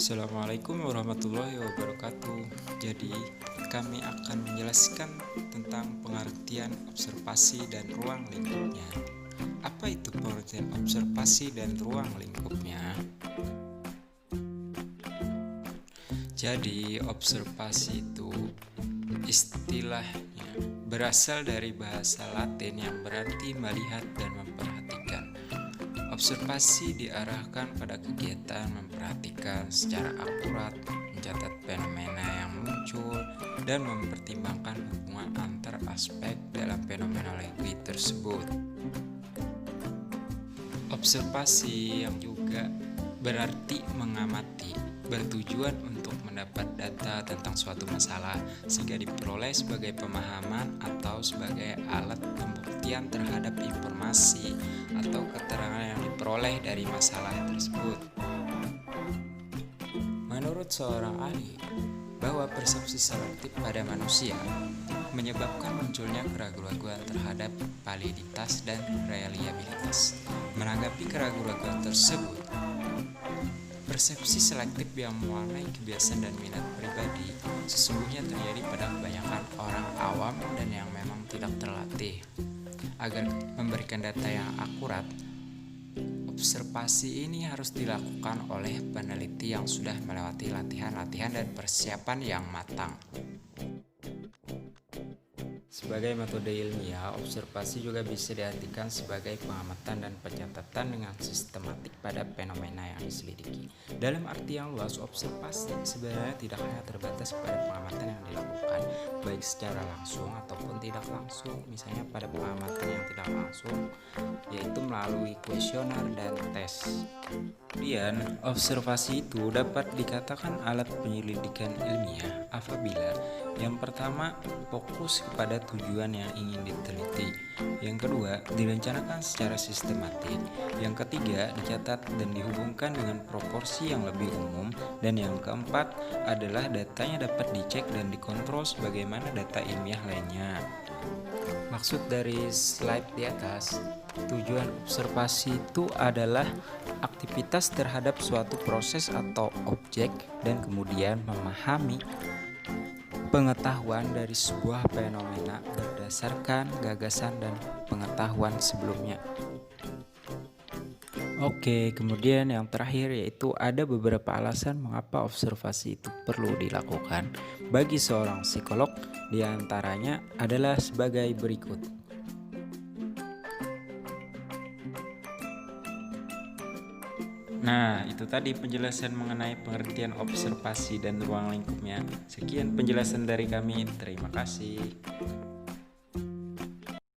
Assalamualaikum warahmatullahi wabarakatuh. Jadi, kami akan menjelaskan tentang pengertian observasi dan ruang lingkupnya. Apa itu pengertian observasi dan ruang lingkupnya? Jadi, observasi itu istilahnya berasal dari bahasa Latin yang berarti melihat dan memperhatikan. Observasi diarahkan pada kegiatan memperhatikan secara akurat, mencatat fenomena yang muncul, dan mempertimbangkan hubungan antar aspek dalam fenomenologi tersebut. Observasi yang juga berarti mengamati, bertujuan untuk mendapat data tentang suatu masalah sehingga diperoleh sebagai pemahaman atau sebagai alat pembuktian terhadap informasi atau keterangan yang diperoleh dari masalah tersebut. Menurut seorang ahli, bahwa persepsi selektif pada manusia menyebabkan munculnya keraguan-keraguan terhadap validitas dan reliabilitas. Menanggapi keraguan-keraguan tersebut, persepsi selektif yang mewarnai kebiasaan dan minat pribadi sesungguhnya terjadi pada kebanyakan orang awam dan yang memang tidak terlatih. Agar memberikan data yang akurat, observasi ini harus dilakukan oleh peneliti yang sudah melewati latihan-latihan dan persiapan yang matang. Sebagai metode ilmiah, observasi juga bisa diartikan sebagai pengamatan dan pencatatan dengan sistematik pada fenomena yang diselidiki. Dalam arti yang luas, observasi sebenarnya tidak hanya terbatas pada pengamatan yang dilakukan, baik secara langsung ataupun tidak langsung. Misalnya pada pengamatan yang tidak langsung, yaitu melalui kuesioner dan tes. Kemudian, observasi itu dapat dikatakan alat penyelidikan ilmiah apabila yang pertama, fokus kepada tujuan yang ingin diteliti. Yang kedua, direncanakan secara sistematik. Yang ketiga, dicatat dan dihubungkan dengan proporsi yang lebih umum. Dan yang keempat adalah datanya dapat dicek dan dikontrol sebagaimana data ilmiah lainnya. Maksud dari slide di atas, tujuan observasi itu adalah aktivitas terhadap suatu proses atau objek dan kemudian memahami pengetahuan dari sebuah fenomena berdasarkan gagasan dan pengetahuan sebelumnya. Oke, kemudian yang terakhir yaitu ada beberapa alasan mengapa observasi itu perlu dilakukan. Bagi seorang psikolog, diantaranya adalah sebagai berikut. Nah, itu tadi penjelasan mengenai pengertian observasi dan ruang lingkupnya. Sekian penjelasan dari kami, terima kasih.